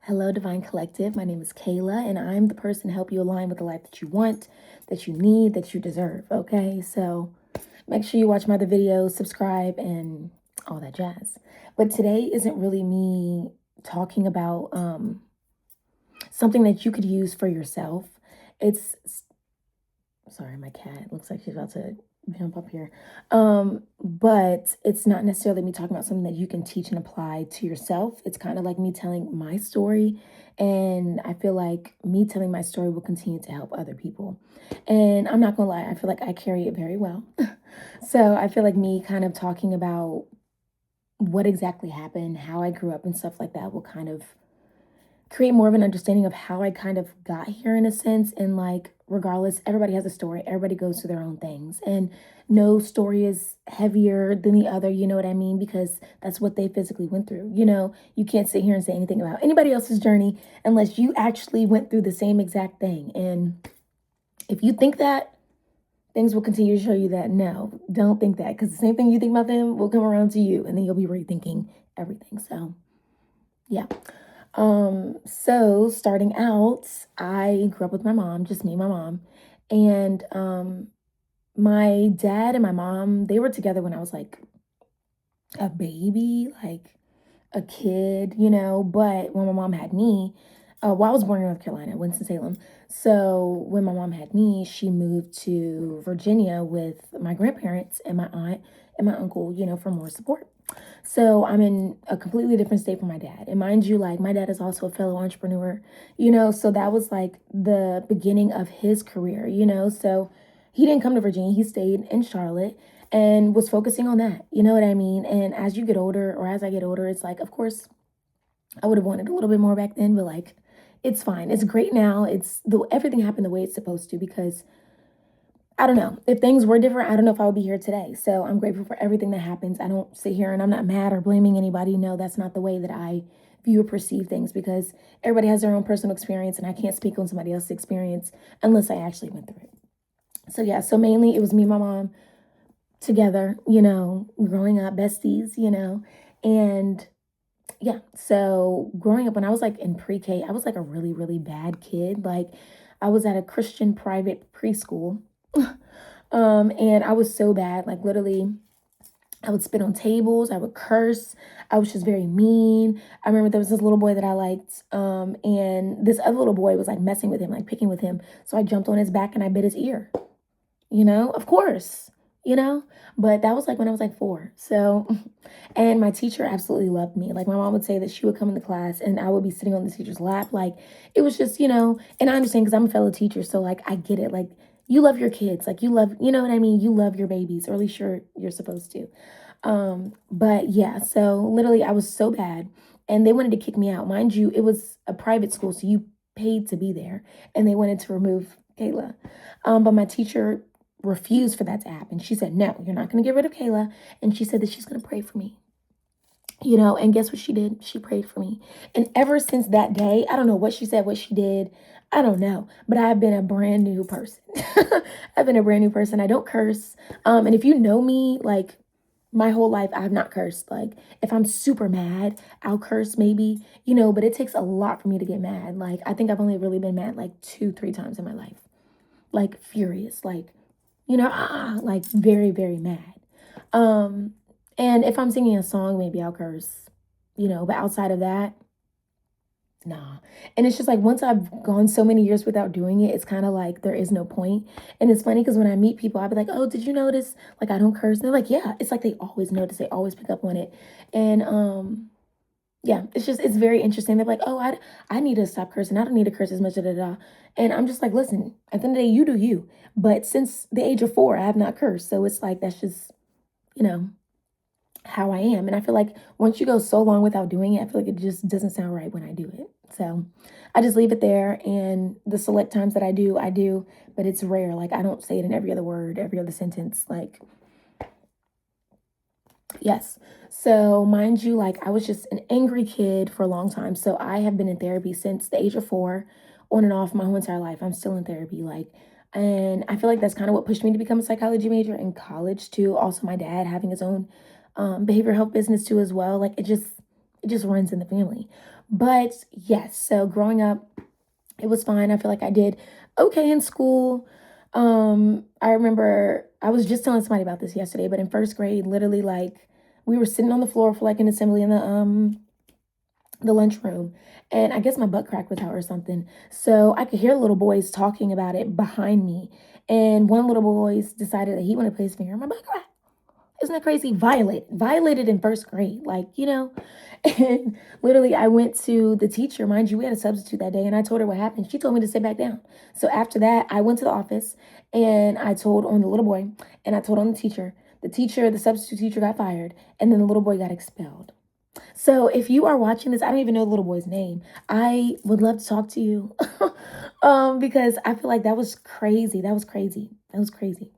Hello, Divine Collective. My name is Kayla, and I'm the person to help you align with the life that you want, that you need, that you deserve. Okay, so make sure you watch my other videos, subscribe, and all that jazz. But today isn't really me talking about something that you could use for yourself. It's sorry, my cat looks like she's about to jump up here. But it's not necessarily me talking about something that you can teach and apply to yourself. It's kind of like me telling my story. And I feel like me telling my story will continue to help other people. And I'm not gonna lie, I feel like I carry it very well. So I feel like me kind of talking about what exactly happened, how I grew up, and stuff like that will kind of create more of an understanding of how I kind of got here in a sense. And like, regardless, everybody has a story, everybody goes through their own things. And no story is heavier than the other, you know what I mean? Because that's what they physically went through. You can't sit here and say anything about anybody else's journey unless you actually went through the same exact thing. And if you think that, things will continue to show you that no, don't think that. Because the same thing you think about them will come around to you, and then you'll be rethinking everything. So, yeah. So starting out, I grew up with my mom, just me and my mom. And my dad and my mom, they were together when I was like a baby, like a kid, but when my mom had me, well, I was born in North Carolina, Winston-Salem. So when my mom had me, she moved to Virginia with my grandparents and my aunt and my uncle, for more support. So I'm in a completely different state from my dad. And mind you, like my dad is also a fellow entrepreneur, so that was like the beginning of his career, So he didn't come to Virginia, he stayed in Charlotte and was focusing on that. You know what I mean? And as you get older, or as I get older, it's like, of course, I would have wanted a little bit more back then, but like, it's fine. It's great now. Everything happened the way it's supposed to because I don't know. If things were different, I don't know if I would be here today. So I'm grateful for everything that happens. I don't sit here and I'm not mad or blaming anybody. No, that's not the way that I view or perceive things because everybody has their own personal experience and I can't speak on somebody else's experience unless I actually went through it. So yeah, so mainly it was me and my mom together, growing up, besties, and yeah. So growing up when I was like in pre-K, I was like a really, really bad kid. Like I was at a Christian private preschool. And I was so bad, like literally I would spit on tables, I would curse, I was just very mean. I remember there was this little boy that I liked, and this other little boy was like messing with him, like picking with him. So I jumped on his back and I bit his ear, of course, but that was like when I was like 4. So, and my teacher absolutely loved me. Like my mom would say that she would come into class and I would be sitting on the teacher's lap. Like it was just, and I understand because I'm a fellow teacher. So like, I get it. Like you love your kids, like you love, you know what I mean? You love your babies, or at least you're supposed to. But yeah, so literally I was so bad and they wanted to kick me out. Mind you, it was a private school. So you paid to be there and they wanted to remove Kayla. But my teacher refused for that to happen. She said, no, you're not going to get rid of Kayla. And she said that she's going to pray for me. And guess what she did? She prayed for me. And ever since that day, I don't know what she said, what she did. I don't know. But I've been a brand new person. I've been a brand new person. I don't curse. And if you know me, like my whole life, I've not cursed. Like if I'm super mad, I'll curse maybe, but it takes a lot for me to get mad. Like I think I've only really been mad like 2-3 times in my life. Like furious, like like very, very mad. Um, and if I'm singing a song, maybe I'll curse, but outside of that, nah. And it's just like once I've gone so many years without doing it, it's kind of like there is no point. And it's funny because when I meet people, I'll be like, oh, did you notice? Like I don't curse. And they're like, yeah. It's like they always notice, they always pick up on it. And yeah, it's very interesting. They're like, oh, I need to stop cursing. I don't need to curse as much. Da, da, da. And I'm just like, listen, at the end of the day, you do you. But since the age of 4, I have not cursed. So it's like, that's just, you know, how I am. And I feel like once you go so long without doing it, I feel like it just doesn't sound right when I do it. So I just leave it there. And the select times that I do, but it's rare. Like I don't say it in every other word, every other sentence. Like, yes. So, mind you, like I was just an angry kid for a long time. So, I have been in therapy since the age of 4, on and off my whole entire life. I'm still in therapy. And I feel like that's kind of what pushed me to become a psychology major in college, too. Also, my dad having his own behavioral health business, too, as well. Like, it just, It just runs in the family. But yes, so growing up, it was fine. I feel like I did okay in school. I remember I was just telling somebody about this yesterday, but in first grade, literally like we were sitting on the floor for like an assembly in the lunchroom, and I guess my butt crack was out or something. So I could hear little boys talking about it behind me. And one little boy decided that he wanted to place his finger in my butt crack. Isn't that crazy? Violated in first grade, like, you know. And literally, I went to the teacher. Mind you, we had a substitute that day, and I told her what happened. She told me to sit back down. So after that, I went to the office and I told on the little boy, and I told on the teacher. The substitute teacher got fired, and then the little boy got expelled. So if you are watching this, I don't even know the little boy's name. I would love to talk to you, because I feel like that was crazy. That was crazy. That was crazy.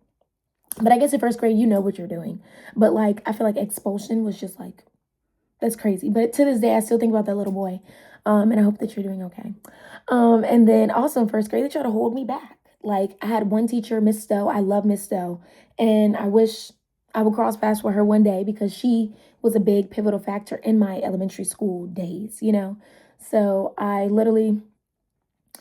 But I guess in first grade, you know what you're doing. But like, I feel like expulsion was just like, that's crazy. But to this day, I still think about that little boy. And I hope that you're doing okay. And then also in first grade, they try to hold me back. Like I had one teacher, Miss Stowe. I love Miss Stowe. And I wish I would cross paths with her one day because she was a big pivotal factor in my elementary school days, you know? So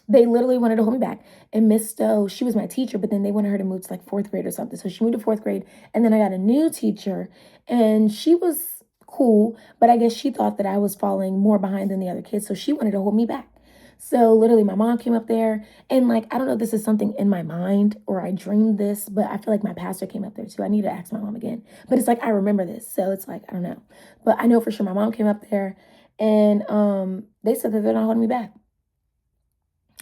they literally wanted to hold me back. And Miss Stowe, she was my teacher, but then they wanted her to move to like fourth grade or something. So she moved to fourth grade. And then I got a new teacher, and she was cool, but I guess she thought that I was falling more behind than the other kids. So she wanted to hold me back. So literally, my mom came up there, and like, I don't know if this is something in my mind or I dreamed this, but I feel like my pastor came up there too. I need to ask my mom again. But it's like, I remember this. So it's like, I don't know. But I know for sure my mom came up there, and they said that they're not holding me back.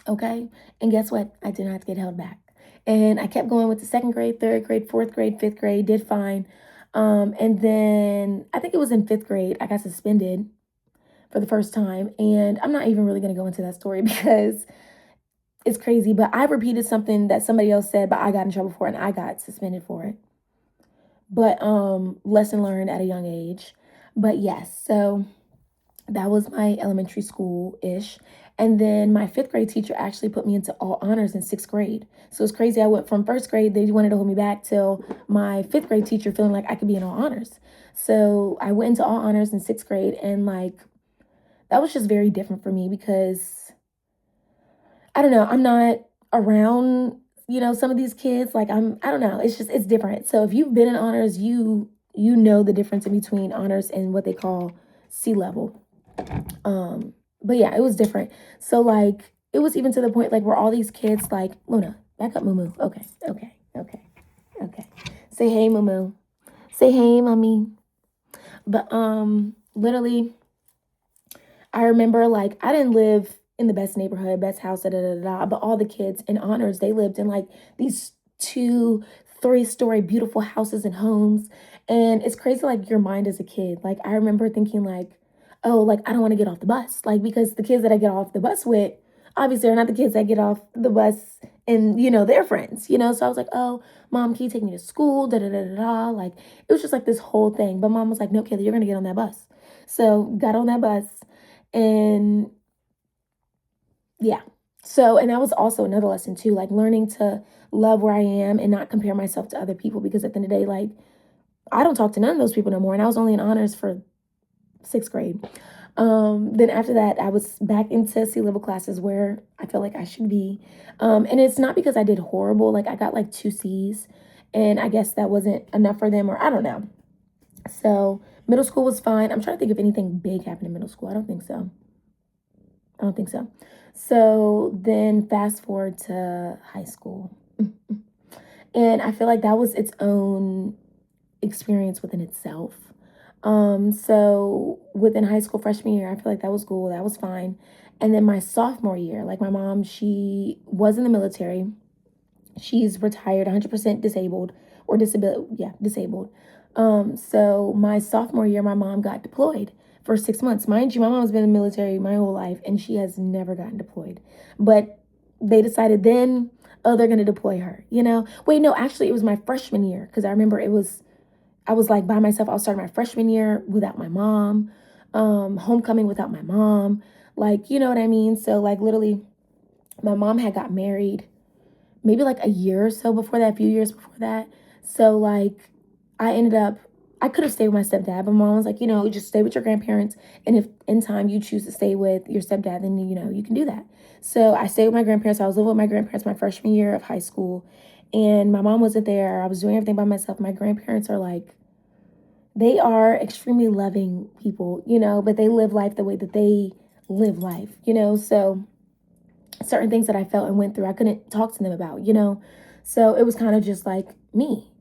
Okay. And guess what? I did not get held back. And I kept going with the second grade, third grade, fourth grade, fifth grade, did fine. And then I think it was in fifth grade, I got suspended for the first time. And I'm not even really going to go into that story because it's crazy. But I repeated something that somebody else said, but I got in trouble for it and I got suspended for it. But lesson learned at a young age. But yes, so that was my elementary school ish. And then my fifth grade teacher actually put me into all honors in sixth grade. So it's crazy. I went from first grade, they wanted to hold me back, till my fifth grade teacher feeling like I could be in all honors. So I went into all honors in sixth grade, and like that was just very different for me because I don't know, I'm not around, some of these kids. Like I don't know, it's different. So if you've been in honors, you know the difference in between honors and what they call C level. But yeah, it was different. So like it was even to the point like where all these kids like, Luna, back up, Moo. Okay, okay, okay, okay. Say hey, Moo. Say hey, mommy. But literally, I remember like I didn't live in the best neighborhood, best house, da da da da. But all the kids in honors, they lived in like these 2, 3 story beautiful houses and homes. And it's crazy, like your mind as a kid. Like I remember thinking like, oh, like I don't want to get off the bus. Like because the kids that I get off the bus with, obviously are not the kids that get off the bus and their friends. So I was like, oh, mom, can you take me to school? Da da da da da. Like it was just like this whole thing. But mom was like, no, Kayla, you're gonna get on that bus. So got on that bus. And yeah. So, and that was also another lesson too, like learning to love where I am and not compare myself to other people, because at the end of the day, like I don't talk to none of those people no more. And I was only in honors for sixth grade. Then after that, I was back into C level classes where I feel like I should be. And it's not because I did horrible. Like I got like 2 C's, and I guess that wasn't enough for them, or I don't know. So middle school was fine. I'm trying to think if anything big happened in middle school. I don't think so. I don't think so. So then fast forward to high school. And I feel like that was its own experience within itself. So within high school freshman year, I feel like that was cool. That was fine. And then my sophomore year, like my mom, she was in the military. She's retired, 100% disabled or disability. Yeah, disabled. So my sophomore year, my mom got deployed for 6 months. Mind you, my mom's been in the military my whole life and she has never gotten deployed. But they decided then, oh, they're going to deploy her. Wait, no, actually, it was my freshman year because I remember I was like by myself. I was starting my freshman year without my mom, homecoming without my mom. Like, you know what I mean? So, like, literally, my mom had got married maybe like a year or so before that, a few years before that. So like I ended up I could have stayed with my stepdad, but my mom was like, just stay with your grandparents. And if in time you choose to stay with your stepdad, then, you can do that. So I stayed with my grandparents. I was living with my grandparents my freshman year of high school. And my mom wasn't there. I was doing everything by myself. My grandparents are like, they are extremely loving people, but they live life the way that they live life, So certain things that I felt and went through, I couldn't talk to them about. So it was kind of just like me,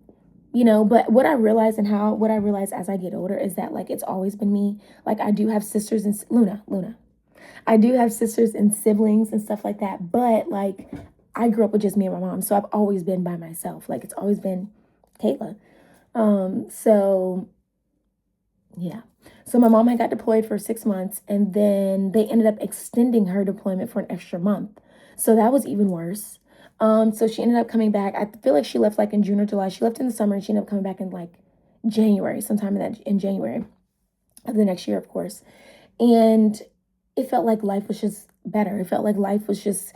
but what I realized as I get older is that like it's always been me. Like I do have sisters and Luna. I do have sisters and siblings and stuff like that, but like I grew up with just me and my mom, so I've always been by myself. Like it's always been Kayla. So yeah. So my mom had got deployed for 6 months, and then they ended up extending her deployment for an extra month. So that was even worse. So she ended up coming back. I feel like she left like in June or July. She left in the summer, and she ended up coming back in like January, sometime in January of the next year, of course. And it felt like life was just better. It felt like life was just,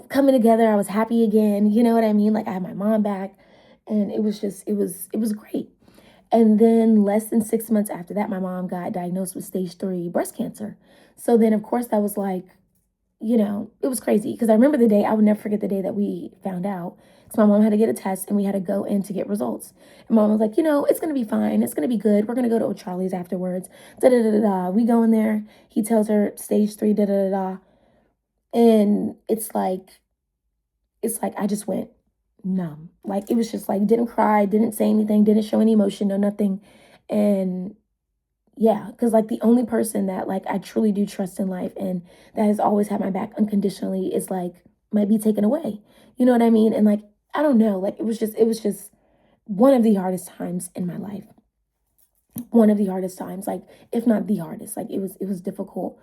coming together. I was happy again. You know what I mean? Like I had my mom back, and it was great. And then less than 6 months after that, my mom got diagnosed with stage 3 breast cancer. So then, of course, that was like, it was crazy because I remember the day, I would never forget the day that we found out. Because my mom had to get a test and we had to go in to get results. And mom was like, it's going to be fine. It's going to be good. We're going to go to O'Charlie's afterwards. Da da da da da. We go in there. He tells her stage 3, da da da da. And it's like I just went numb. Like it was just like, didn't cry, didn't say anything, didn't show any emotion, no nothing. And yeah, because like the only person that like I truly do trust in life and that has always had my back unconditionally is like might be taken away. You know what I mean? And like I don't know, like it was just one of the hardest times in my life. One of the hardest times, like if not the hardest. Like it was difficult.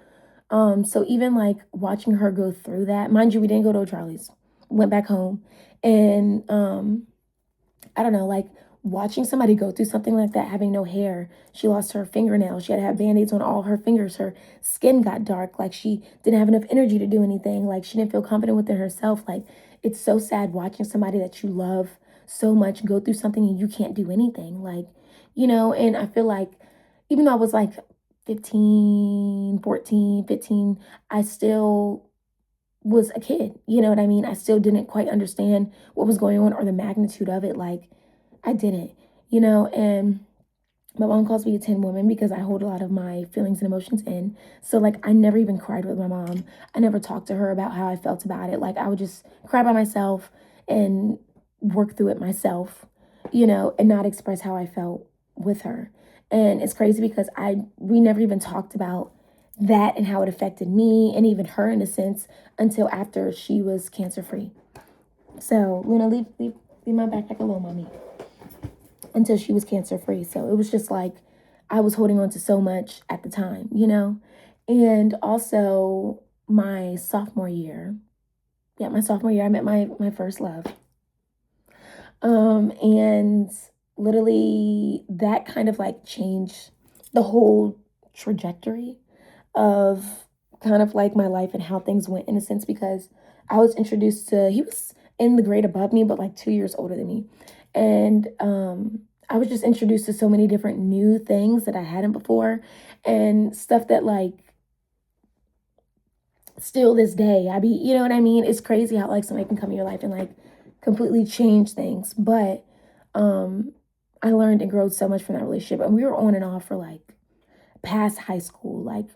So even like watching her go through that, mind you, we didn't go to Charlie's. Went back home, and I don't know, like watching somebody go through something like that, having no hair. She lost her fingernails. She had to have band-aids on all her fingers. Her skin got dark. Like she didn't have enough energy to do anything. Like she didn't feel confident within herself. Like it's so sad watching somebody that you love so much go through something and you can't do anything. Like, and I feel like even though I was like 15, 14, 15, I still was a kid. You know what I mean? I still didn't quite understand what was going on or the magnitude of it. Like, I didn't, and my mom calls me a tin woman because I hold a lot of my feelings and emotions in. So, like, I never even cried with my mom. I never talked to her about how I felt about it. Like, I would just cry by myself and work through it myself, and not express how I felt with her. And it's crazy because we never even talked about that and how it affected me and even her in a sense until after she was cancer free. So Luna, leave my backpack alone, mommy. Until she was cancer free. So it was just like I was holding on to so much at the time. And also my sophomore year. Yeah, my sophomore year, I met my first love. And literally that kind of like changed the whole trajectory of kind of like my life and how things went in a sense because I was introduced to he was in the grade above me but like 2 years older than me. And I was just introduced to so many different new things that I hadn't before and stuff that like still this day you know what I mean? It's crazy how like somebody can come in your life and like completely change things. But um I learned and grew so much from that relationship. And we were on and off for like past high school, like,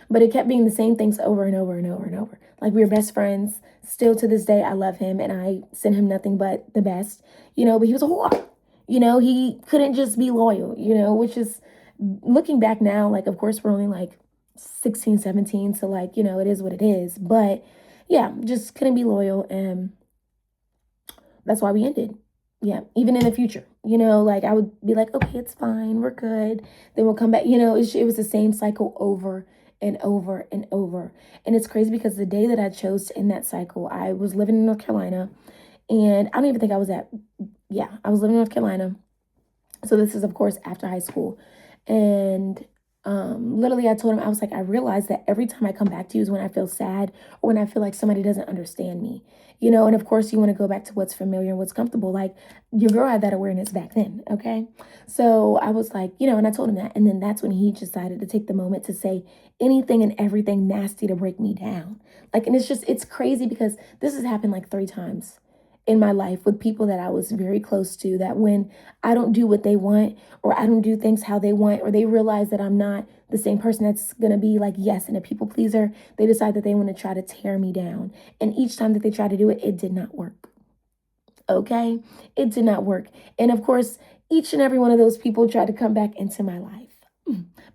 but it kept being the same things over and over and over and over. Like we were best friends. Still to this day, I love him and I send him nothing but the best, but he was a whore. He couldn't just be loyal, which is looking back now, like, of course, we're only like 16, 17. So, like, it is what it is. But yeah, just couldn't be loyal. And that's why we ended. Yeah, even in the future, like I would be like, okay, it's fine, we're good. Then we'll come back. It was the same cycle over and over and over. And it's crazy because the day that I chose to end that cycle, I was living in North Carolina, and I don't even think I was I was living in North Carolina. So this is, of course, after high school, and Literally, I told him, I was like, I realized that every time I come back to you is when I feel sad or when I feel like somebody doesn't understand me, and of course, you want to go back to what's familiar and what's comfortable. Like, your girl had that awareness back then, okay? So I was like, and I told him that. And then that's when he decided to take the moment to say anything and everything nasty to break me down. Like, and it's crazy because this has happened like 3 times in my life with people that I was very close to, that when I don't do what they want or I don't do things how they want, or they realize that I'm not the same person that's going to be like, yes, and a people pleaser, they decide that they want to try to tear me down. And each time that they try to do it, it did not work. Okay? It did not work. And of course, each and every one of those people tried to come back into my life.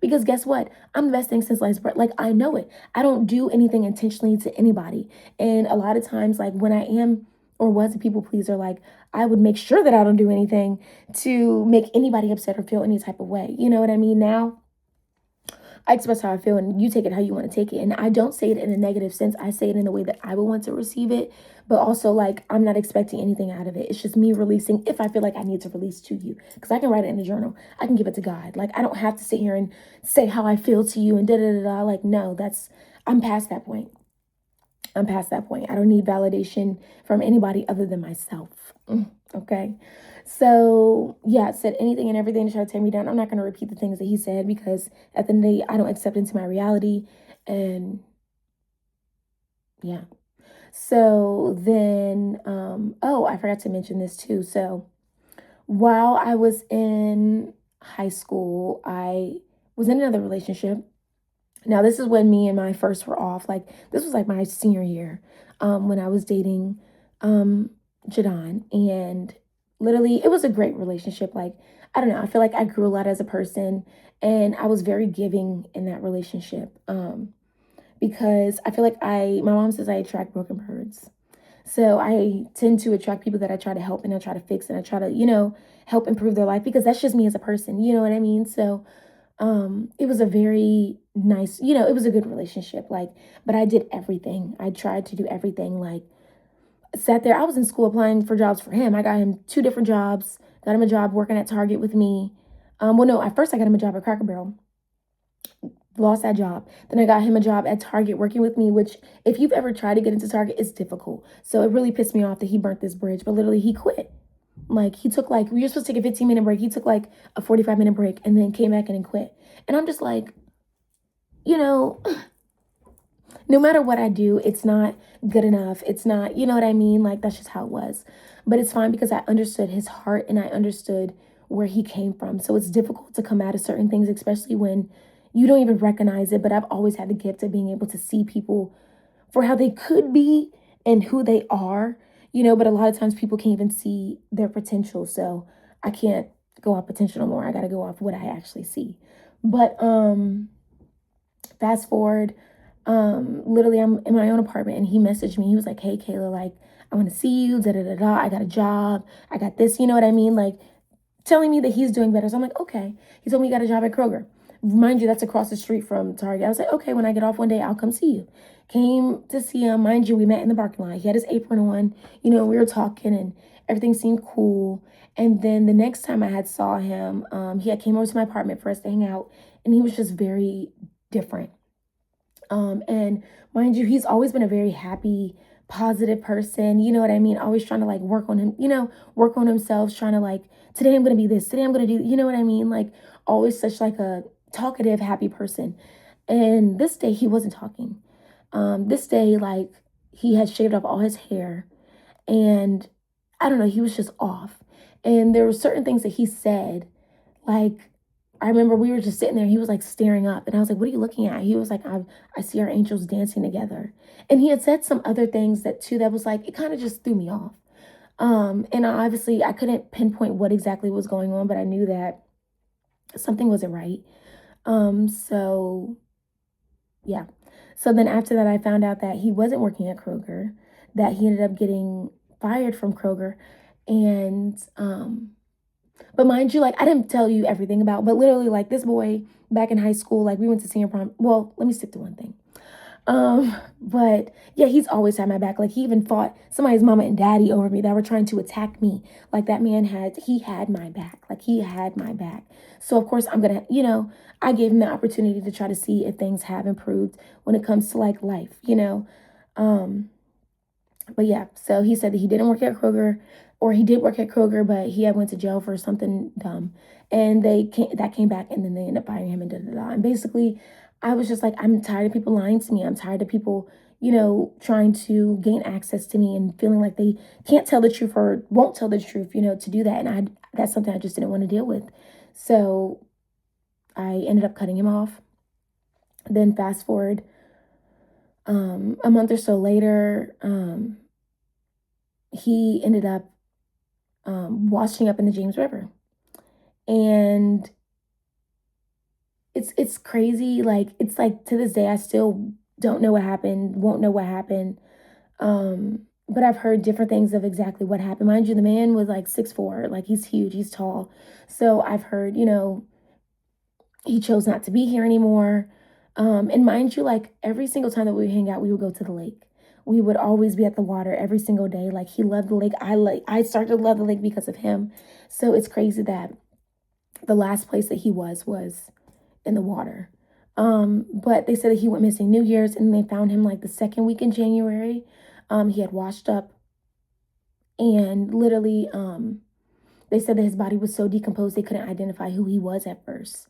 Because guess what? I'm investing since life's birth. Like, I know it. I don't do anything intentionally to anybody. And a lot of times, like, when I am or was a people pleaser, like, I would make sure that I don't do anything to make anybody upset or feel any type of way. You know what I mean? Now, I express how I feel and you take it how you want to take it. And I don't say it in a negative sense. I say it in the way that I would want to receive it. But also, like, I'm not expecting anything out of it. It's just me releasing if I feel like I need to release to you. Because I can write it in a journal. I can give it to God. Like, I don't have to sit here and say how I feel to you and da da da da. Like, no, I'm past that point. I'm past that point. I don't need validation from anybody other than myself. Okay. So, yeah, said anything and everything to try to tear me down. I'm not going to repeat the things that he said because at the end of the day, I don't accept into my reality. And yeah. So then, oh, I forgot to mention this too. So while I was in high school, I was in another relationship. Now, this is when me and my first were off. Like, this was like my senior year, when I was dating Jadon. And literally, it was a great relationship. Like, I don't know, I feel like I grew a lot as a person and I was very giving in that relationship. Because I feel like my mom says I attract broken birds. So I tend to attract people that I try to help and I try to fix and I try to, help improve their life because that's just me as a person. You know what I mean? So it was a very nice, it was a good relationship. Like, but I did everything. I tried to do everything. Like, sat there. I was in school applying for jobs for him. I got him 2 different jobs, got him a job working at Target with me. Well, no, at first I got him a job at Cracker Barrel, lost that job. Then I got him a job at Target working with me, which if you've ever tried to get into Target, it's difficult. So it really pissed me off that he burnt this bridge, but literally he quit. Like, he took we were supposed to take a 15-minute break. He took like a 45-minute break and then came back and then quit. And I'm just like, you know, no matter what I do, it's not good enough. It's not, you know what I mean? Like, that's just how it was. But it's fine because I understood his heart and I understood where he came from. So it's difficult to come out of certain things, especially when you don't even recognize it. But I've always had the gift of being able to see people for how they could be and who they are, but a lot of times people can't even see their potential. So I can't go off potential no more. I got to go off what I actually see. But fast forward, literally I'm in my own apartment and he messaged me. He was like, "Hey Kayla, like, I want to see you, da da da da. I got a job. I got this, you know what I mean? Like, telling me that he's doing better." So I'm like, okay. He told me he got a job at Kroger. Mind you, that's across the street from Target. I was like, okay, when I get off one day, I'll come see you. Came to see him. Mind you, we met in the parking lot. He had his apron on. We were talking and everything seemed cool. And then the next time I had saw him, he had came over to my apartment for us to hang out. And he was just very different. And mind you, he's always been a very happy, positive person. You know what I mean? Always trying to like work on him, work on himself, trying to like, today I'm going to be this, today I'm going to do, you know what I mean? Like, always such like a talkative, happy person. And this day he wasn't talking. This day, like, he had shaved off all his hair and I don't know, he was just off. And there were certain things that he said, like, I remember we were just sitting there. He was like staring up, and I was like, "What are you looking at?" He was like, "I see our angels dancing together." And he had said some other things that was like, it kind of just threw me off. And obviously I couldn't pinpoint what exactly was going on, but I knew that something wasn't right. So yeah. So then after that, I found out that he wasn't working at Kroger, that he ended up getting fired from Kroger, and but mind you, like, I didn't tell you everything about, but literally, like, this boy back in high school, like, we went to senior prom. Well, let me stick to one thing. But yeah, he's always had my back. Like he even fought somebody's mama and daddy over me that were trying to attack me. Like that man he had my back. Like he had my back. So of course I'm gonna, I gave him the opportunity to try to see if things have improved when it comes to like life. Um, but yeah, so he said that he didn't work at Kroger, or he did work at Kroger, but he had went to jail for something dumb, and that came back, and then they ended up firing him and da da da. And basically, I was just like, I'm tired of people lying to me. I'm tired of people, trying to gain access to me and feeling like they can't tell the truth or won't tell the truth, to do that. And that's something I just didn't want to deal with. So I ended up cutting him off. Then fast forward, a month or so later, he ended up washing up in the James River. And it's crazy. Like it's like to this day I still don't know what happened, won't know what happened. But I've heard different things of exactly what happened. Mind you, the man was like 6'4", like he's huge, he's tall. So I've heard, he chose not to be here anymore. And mind you, like every single time that we would hang out, we would go to the lake. We would always be at the water every single day. Like he loved the lake. I started to love the lake because of him. So it's crazy that the last place that he was in the water. But they said that he went missing New Year's, and they found him like the second week in January. He had washed up, and literally, they said that his body was so decomposed they couldn't identify who he was at first.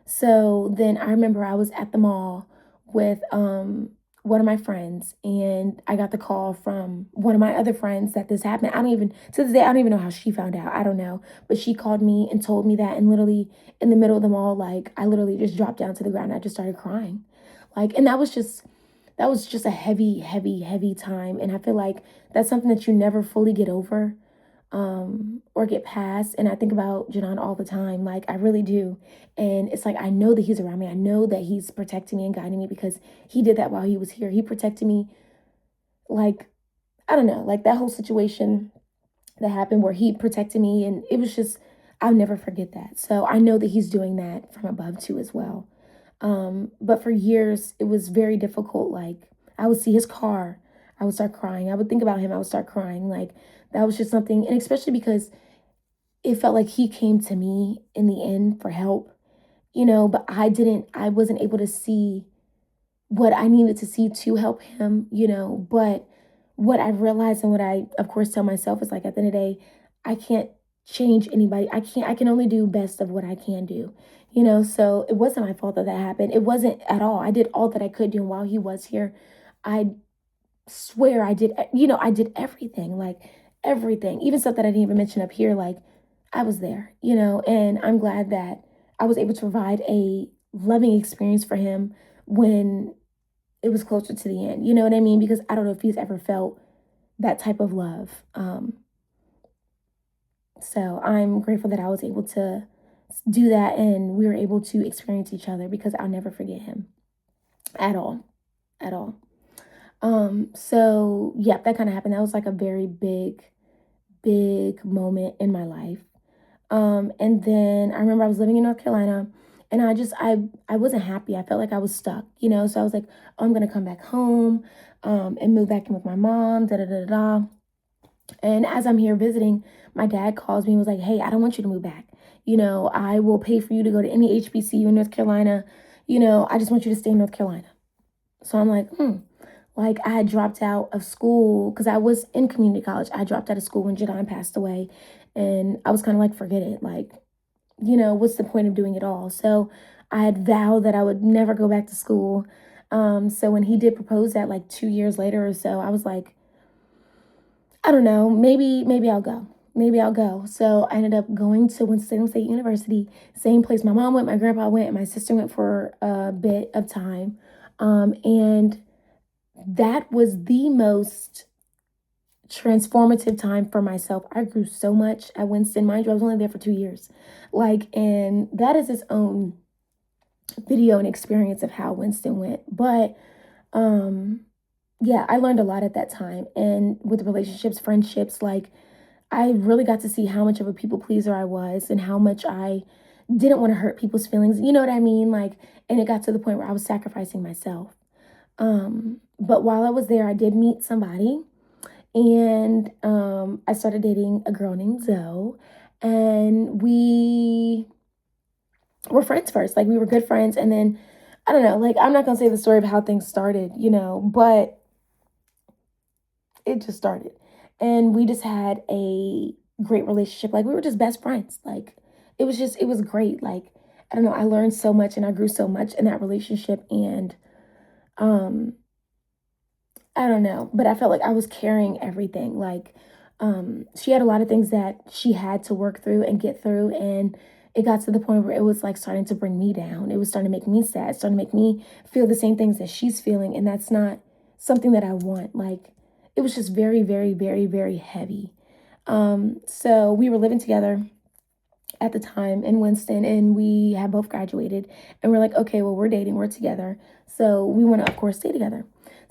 So then I remember I was at the mall with one of my friends, and I got the call from one of my other friends that this happened. I don't even to this day I don't even know how she found out. I don't know. But she called me and told me that, and literally in the middle of the mall, like I literally just dropped down to the ground and I just started crying. Like, and that was just a heavy, heavy, heavy time. And I feel like that's something that you never fully get over, or get past. And I think about Janon all the time. Like I really do. And it's like I know that he's around me. I know that he's protecting me and guiding me because he did that while he was here. He protected me. Like, I don't know, like that whole situation that happened where he protected me, and it was just, I'll never forget that. So I know that he's doing that from above too as well. But for years it was very difficult. Like I would see his car, I would start crying. I would think about him, I would start crying. Like that was just something, and especially because it felt like he came to me in the end for help, but I wasn't able to see what I needed to see to help him. But what I've realized, and what I, of course, tell myself is like at the end of the day, I can't change anybody. I can only do best of what I can do. So it wasn't my fault that that happened. It wasn't at all. I did all that I could do. And while he was here, I swear I did everything, like everything, even stuff that I didn't even mention up here. Like I was there, and I'm glad that I was able to provide a loving experience for him when it was closer to the end. You know what I mean? Because I don't know if he's ever felt that type of love. So I'm grateful that I was able to do that, and we were able to experience each other, because I'll never forget him at all, at all. So yeah, that kind of happened. That was like a very big, big moment in my life. And then I remember I was living in North Carolina, and I wasn't happy. I felt like I was stuck. So I was like, oh, I'm gonna come back home, and move back in with my mom, da da da da. And as I'm here visiting, my dad calls me and was like, hey, I don't want you to move back. I will pay for you to go to any HBCU in North Carolina. I just want you to stay in North Carolina. So I'm like, Like I had dropped out of school because I was in community college. I dropped out of school when Jadon passed away. And I was kind of like, forget it. Like, what's the point of doing it all? So I had vowed that I would never go back to school. So when he did propose that like 2 years later or so, I was like, I don't know, maybe I'll go. Maybe I'll go. So I ended up going to Winston-Salem State University, same place my mom went, my grandpa went, and my sister went for a bit of time. And that was the most transformative time for myself. I grew so much at Winston. Mind you, I was only there for 2 years. Like, and that is its own video and experience of how Winston went. But yeah, I learned a lot at that time. And with relationships, friendships, like I really got to see how much of a people pleaser I was, and how much I didn't want to hurt people's feelings. You know what I mean? Like, and it got to the point where I was sacrificing myself. But while I was there, I did meet somebody, and I started dating a girl named Zoe, and we were friends first. Like we were good friends, and then I don't know. Like I'm not gonna say the story of how things started, but it just started, and we just had a great relationship. Like we were just best friends. Like it was great. Like I don't know. I learned so much, and I grew so much in that relationship, and um I don't know, but I felt like I was carrying everything. Like, she had a lot of things that she had to work through and get through, and it got to the point where it was like starting to bring me down. It was starting to make me sad, starting to make me feel the same things that she's feeling, and that's not something that I want. Like, it was just very, very, very, very heavy. So we were living together at the time in Winston, and we had both graduated, and we're like, okay, well, we're dating, we're together, so we want to of course stay together.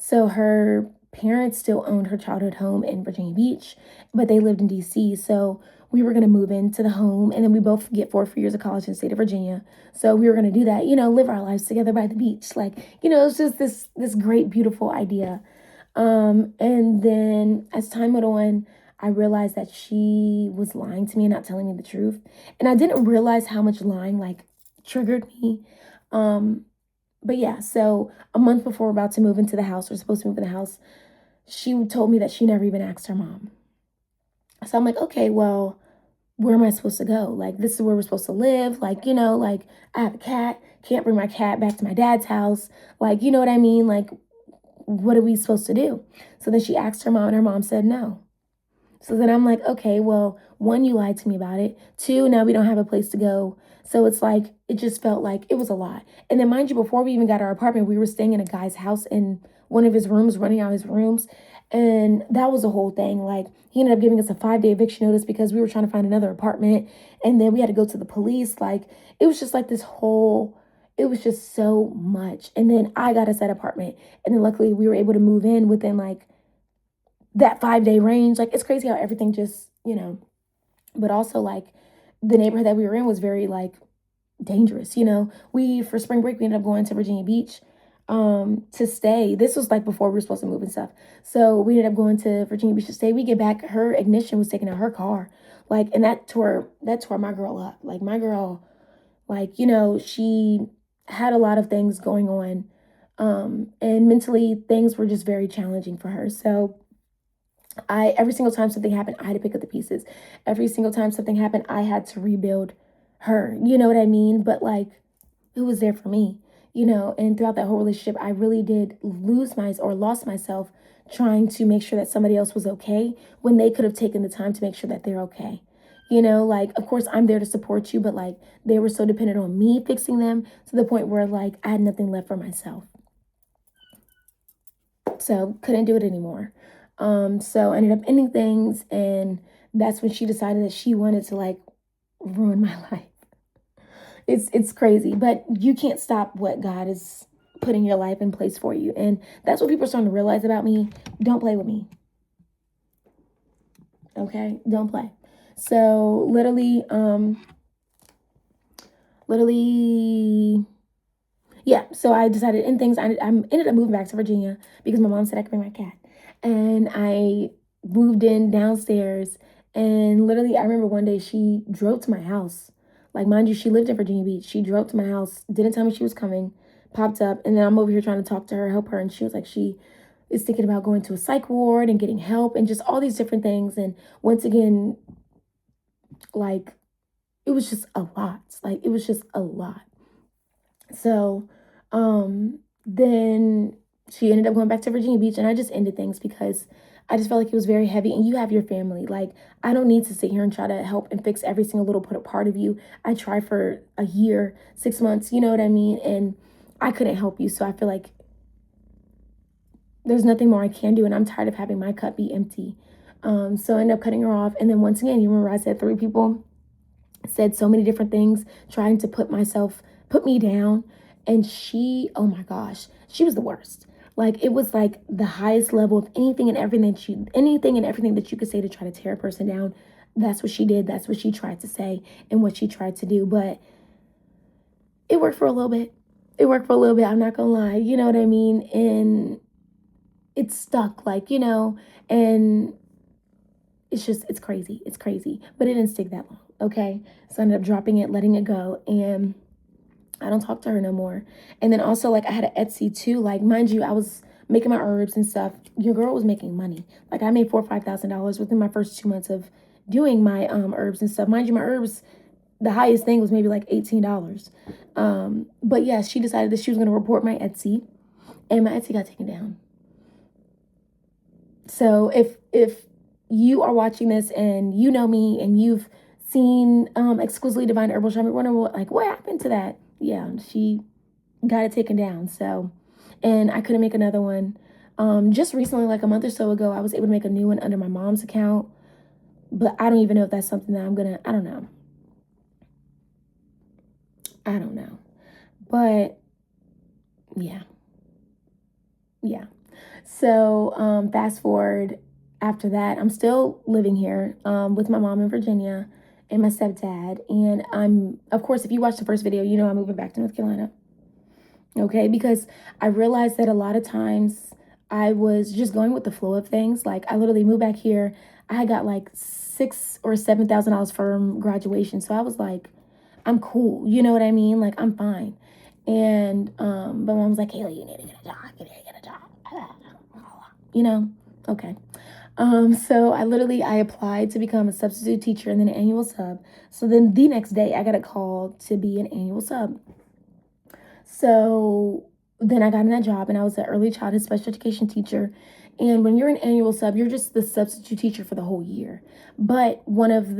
So her parents still owned her childhood home in Virginia Beach, but they lived in DC. So we were going to move into the home, and then we both get 4 years of college in the state of Virginia. So we were going to do that, live our lives together by the beach. Like, it's just this great, beautiful idea. And then as time went on, I realized that she was lying to me and not telling me the truth. And I didn't realize how much lying like triggered me. Um, but yeah, so a month before we're about to move into the house, we're supposed to move in the house, she told me that she never even asked her mom. So I'm like, okay, well, where am I supposed to go? Like, this is where we're supposed to live. Like, like I have a cat, can't bring my cat back to my dad's house. Like, you know what I mean? Like, what are we supposed to do? So then she asked her mom, and her mom said no. So then I'm like, okay, well, one, you lied to me about it. Two, now we don't have a place to go. So it's like, it just felt like it was a lot. And then, mind you, before we even got our apartment, we were staying in a guy's house in one of his rooms, running out his rooms. And that was a whole thing. Like, he ended up giving us a 5-day eviction notice because we were trying to find another apartment. And then we had to go to the police. Like, it was just like it was just so much. And then I got us that apartment. And then luckily we were able to move in within like that 5-day range. Like it's crazy how everything just, but also like the neighborhood that we were in was very like dangerous. We for spring break we ended up going to Virginia Beach to stay. This was like before we were supposed to move and stuff. So we ended up going to Virginia Beach to stay. We get back, her ignition was taken out her car. Like, and that tore my girl up. Like my girl, like, she had a lot of things going on. And mentally things were just very challenging for her. So every single time something happened, I had to pick up the pieces. Every single time something happened, I had to rebuild her. You know what I mean? But like, it was there for me, and throughout that whole relationship, I really did lost myself trying to make sure that somebody else was okay when they could have taken the time to make sure that they're okay. Like, of course, I'm there to support you, but like, they were so dependent on me fixing them to the point where like I had nothing left for myself. So couldn't do it anymore. So I ended up ending things, and that's when she decided that she wanted to like ruin my life. It's crazy, but you can't stop what God is putting your life in place for you, and that's what people are starting to realize about me. Don't play with me, okay? Don't play. So literally, yeah. So I decided in things. I ended up moving back to Virginia because my mom said I could bring my cat, and I moved in downstairs. And literally, I remember one day she drove to my house. Like, mind you, she lived in Virginia Beach. She drove to my house, didn't tell me she was coming, popped up, and then I'm over here trying to talk to her, help her, and she was like, she is thinking about going to a psych ward and getting help and just all these different things. And once again, like, it was just a lot. Like, it was just a lot. So, then she ended up going back to Virginia Beach, and I just ended things because I just felt like it was very heavy. And you have your family. Like, I don't need to sit here and try to help and fix every single little part of you. I tried for a year, 6 months, you know what I mean? And I couldn't help you. So I feel like there's nothing more I can do, and I'm tired of having my cup be empty. So I ended up cutting her off. And then once again, you remember I said 3 people said so many different things, trying to put me down. And she, oh my gosh, she was the worst. Like, it was like the highest level of anything and everything that you could say to try to tear a person down. That's what she did. That's what she tried to say and what she tried to do. But it worked for a little bit. It worked for a little bit, I'm not gonna lie, you know what I mean? And it's stuck, like, and it's crazy. It's crazy. But it didn't stick that long, okay? So I ended up dropping it, letting it go, and I don't talk to her no more. And then also, like, I had an Etsy too. Like, mind you, I was making my herbs and stuff. Your girl was making money. Like, I made $4,000 or $5,000 within my first 2 months of doing my herbs and stuff. Mind you, my herbs, the highest thing was maybe like $18. But yeah, she decided that she was going to report my Etsy, and my Etsy got taken down. So if you are watching this and you know me and you've seen Exquisitely Divine Herbal Shop, you're wondering what happened to that? Yeah, she got it taken down. So, and I couldn't make another one. Just recently, like a month or so ago, I was able to make a new one under my mom's account, but I don't even know if that's something that I'm gonna. I don't know. I don't know. But yeah, yeah. So fast forward after that, I'm still living here with my mom in Virginia and my stepdad. And of course, if you watched the first video, you know I'm moving back to North Carolina. Okay, because I realized that a lot of times I was just going with the flow of things. Like I literally moved back here. I had got like $6,000 or $7,000 from graduation. So I was like, I'm cool. You know what I mean? Like I'm fine. And but mom was like, Kayla, you need to get a job. You need to get a job. You know? Okay. So I applied to become a substitute teacher and then an annual sub. So then the next day I got a call to be an annual sub. So then I got in that job and I was an early childhood special education teacher. And when you're an annual sub, you're just the substitute teacher for the whole year. But one of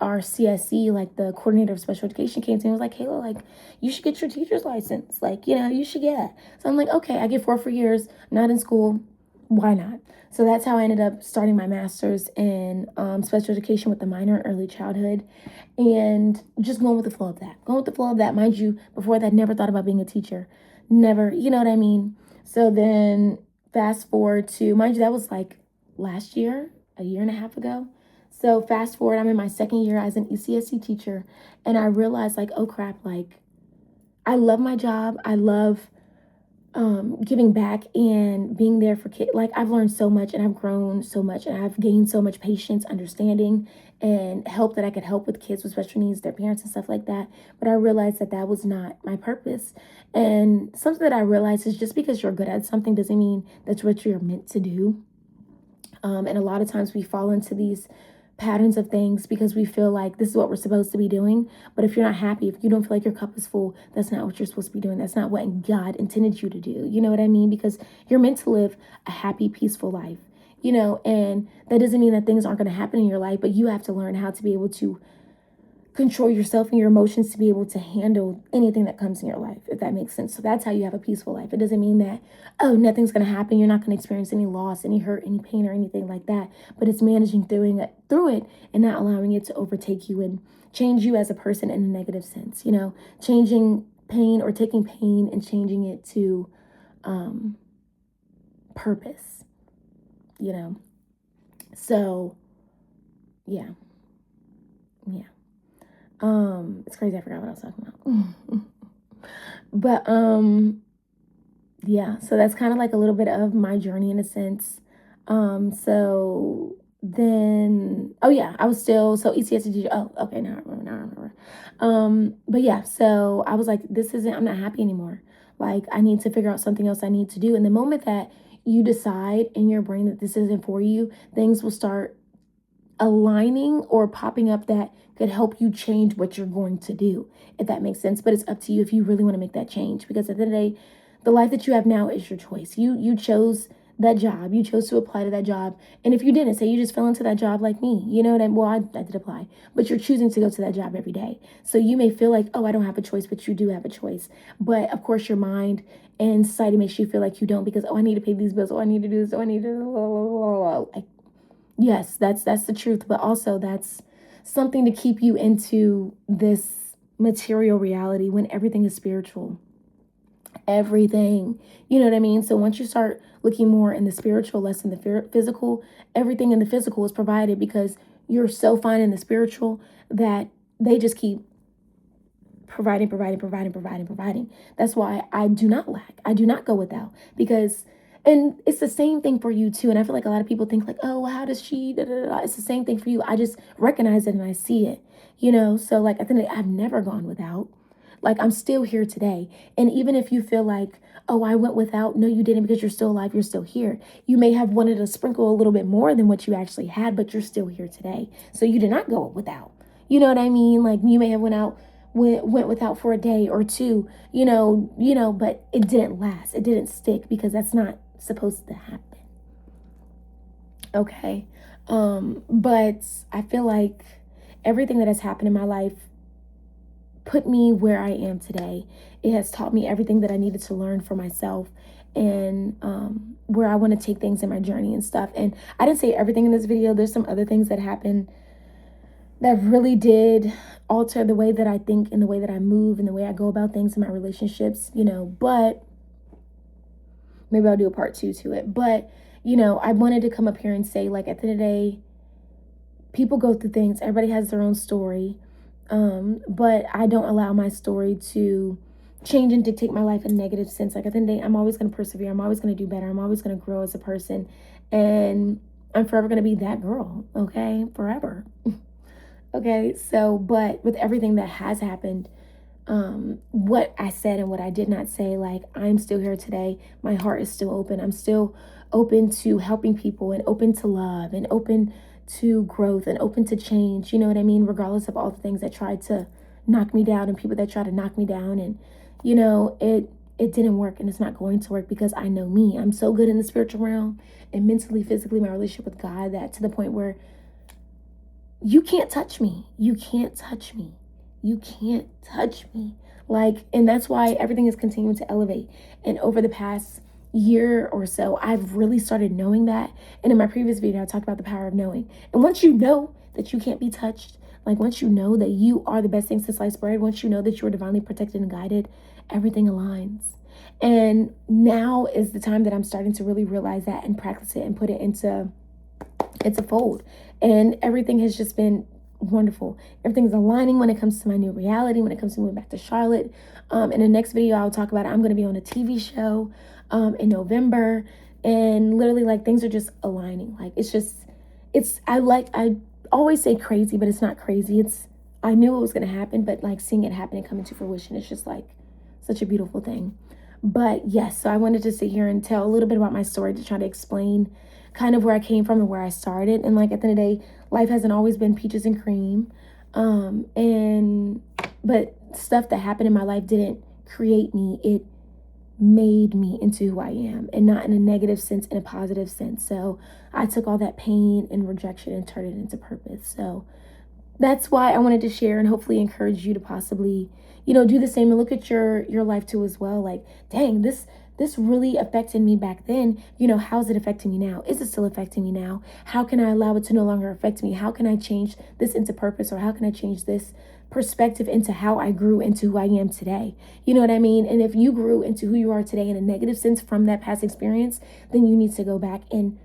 our CSE, like the coordinator of special education, came to me and was like, Kayla, like, you should get your teacher's license. Like, you should get it. So I'm like, okay, I get 4 years, not in school. Why not? So that's how I ended up starting my master's in special education with a minor in early childhood and just going with the flow of that. Going with the flow of that. Mind you, before that, never thought about being a teacher. Never, you know what I mean? So then fast forward to, mind you, that was like last year, a year and a half ago. So fast forward, I'm in my second year as an ECSC teacher, and I realized like, oh crap, like I love my job. I love giving back and being there for kids. Like I've learned so much and I've grown so much and I've gained so much patience, understanding, and help that I could help with kids with special needs, their parents and stuff like that. But I realized that that was not my purpose. And something that I realized is just because you're good at something doesn't mean that's what you're meant to do. And a lot of times we fall into these patterns of things because we feel like this is what we're supposed to be doing. But if you're not happy, if you don't feel like your cup is full, that's not what you're supposed to be doing. That's not what God intended you to do. You know what I mean? Because you're meant to live a happy, peaceful life, and that doesn't mean that things aren't going to happen in your life, but you have to learn how to be able to control yourself and your emotions to be able to handle anything that comes in your life, if that makes sense. So that's how you have a peaceful life. It doesn't mean that, oh, nothing's going to happen. You're not going to experience any loss, any hurt, any pain, or anything like that. But it's managing through it and not allowing it to overtake you and change you as a person in a negative sense. Changing pain or taking pain and changing it to purpose. So yeah, yeah. It's crazy. I forgot what I was talking about. But yeah, so that's kind of like a little bit of my journey in a sense. So then, oh yeah, I was still so ECSG. Oh, okay, now I remember. But yeah, so I was like, I'm not happy anymore. Like, I need to figure out something else I need to do. And the moment that you decide in your brain that this isn't for you, things will start aligning or popping up that could help you change what you're going to do, if that makes sense. But it's up to you if you really want to make that change, because at the end of the day, the life that you have now is your choice. You chose that job. You chose to apply to that job. And if you didn't, say you just fell into that job like me, you know what I mean? Well, I did apply, but you're choosing to go to that job every day. So you may feel like, oh, I don't have a choice, but you do have a choice. But of course, your mind and society makes you feel like you don't, because, oh, I need to pay these bills. Oh, I need to do this. Oh, I need to, like, yes, that's the truth, but also that's something to keep you into this material reality when everything is spiritual. Everything, you know what I mean? So once you start looking more in the spiritual less in the physical, everything in the physical is provided because you're so fine in the spiritual that they just keep providing. That's why I do not lack. I do not go without because, and it's the same thing for you too. And I feel like a lot of people think like, oh, how does she, da, da, da. It's the same thing for you. I just recognize it and I see it, you know? So like, I think I've never gone without. Like, I'm still here today. And even if you feel like, oh, I went without, no, you didn't, because you're still alive, you're still here. You may have wanted to sprinkle a little bit more than what you actually had, but you're still here today. So you did not go without. You know what I mean? Like, you may have went without for a day or two, but it didn't last. It didn't stick because that's not supposed to happen. Okay. But I feel like everything that has happened in my life put me where I am today. It has taught me everything that I needed to learn for myself and where I want to take things in my journey and stuff. And I didn't say everything in this video. There's some other things that happened that really did alter the way that I think and the way that I move and the way I go about things in my relationships, but maybe I'll do a part 2 to it. But, I wanted to come up here and say, like, at the end of the day, people go through things. Everybody has their own story. But I don't allow my story to change and dictate my life in a negative sense. Like, at the end of the day, I'm always going to persevere. I'm always going to do better. I'm always going to grow as a person. And I'm forever going to be that girl. Okay. Forever. Okay. So, but with everything that has happened, what I said and what I did not say, like, I'm still here today. My heart is still open. I'm still open to helping people and open to love and open to growth and open to change, you know what I mean? Regardless of all the things that tried to knock me down and people that try to knock me down. And, it didn't work and it's not going to work because I know me. I'm so good in the spiritual realm and mentally, physically, my relationship with God, that to the point where you can't touch me. You can't touch me. You can't touch me. Like, and that's why everything is continuing to elevate. And over the past year or so, I've really started knowing that. And in my previous video, I talked about the power of knowing. And once you know that you can't be touched, like once you know that you are the best thing since sliced bread, once you know that you are divinely protected and guided, everything aligns. And now is the time that I'm starting to really realize that and practice it and put it into fold. And everything has just been wonderful. Everything's aligning when it comes to my new reality, when it comes to moving back to Charlotte. In the next video, I'll talk about it. I'm going to be on a TV show in November, and literally, like, things are just aligning. Like, I always say crazy, but it's not crazy. I knew it was going to happen, but like seeing it happen and come into fruition, it's just like such a beautiful thing. But yes, so I wanted to sit here and tell a little bit about my story to try to explain kind of where I came from and where I started. And like, at the end of the day, life hasn't always been peaches and cream. But stuff that happened in my life didn't create me. It made me into who I am, and not in a negative sense, in a positive sense. So I took all that pain and rejection and turned it into purpose. So that's why I wanted to share and hopefully encourage you to possibly, do the same and look at your life too as well. Like, dang, this really affected me back then. How's it affecting me now? Is it still affecting me now? How can I allow it to no longer affect me? How can I change this into purpose, or how can I change this perspective into how I grew into who I am today? You know what I mean? And if you grew into who you are today in a negative sense from that past experience, then you need to go back and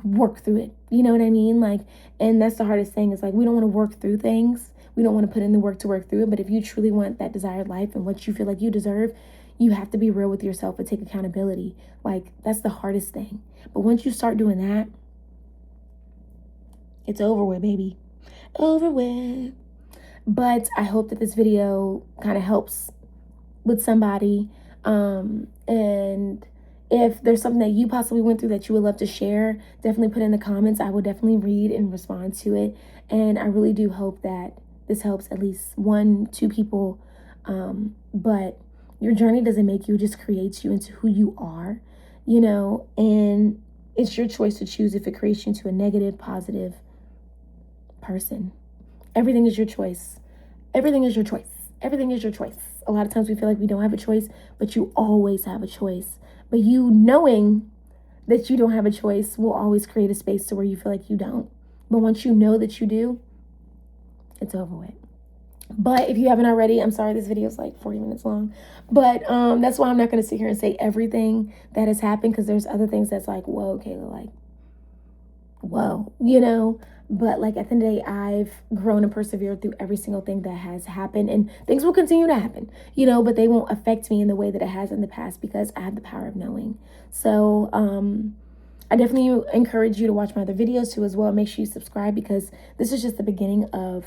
work through it. You know what I mean? Like, and that's the hardest thing, is like, we don't want to work through things. We don't want to put in the work to work through it. But if you truly want that desired life and what you feel like you deserve, you have to be real with yourself and take accountability. Like, that's the hardest thing. But once you start doing that, it's over with, baby. Over with. But I hope that this video kind of helps with somebody. And if there's something that you possibly went through that you would love to share, definitely put in the comments. I will definitely read and respond to it. And I really do hope that this helps at least 1-2 people. But your journey doesn't make you, it just creates you into who you are, and it's your choice to choose if it creates you into a negative, positive person. Everything is your choice. Everything is your choice. Everything is your choice. A lot of times we feel like we don't have a choice, but you always have a choice. But you knowing that you don't have a choice will always create a space to where you feel like you don't. But once you know that you do, it's over with. But if you haven't already, I'm sorry, this video is like 40 minutes long. But that's why I'm not going to sit here and say everything that has happened, because there's other things that's like, whoa, Kayla, like, whoa, But like at the end of the day, I've grown and persevered through every single thing that has happened, and things will continue to happen, but they won't affect me in the way that it has in the past because I have the power of knowing. So, I definitely encourage you to watch my other videos too as well. Make sure you subscribe because this is just the beginning of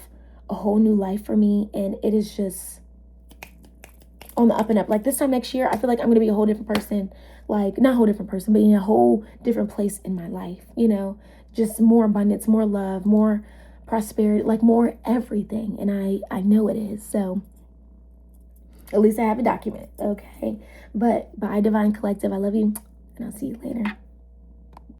a whole new life for me, and it is just on the up and up. Like this time next year, I feel like I'm gonna be a whole different person. Like not a whole different person, but in a whole different place in my life. Just more abundance, more love, more prosperity, like more everything. And I know it is. So at least I have a document. Okay. But by Divine Collective, I love you, and I'll see you later.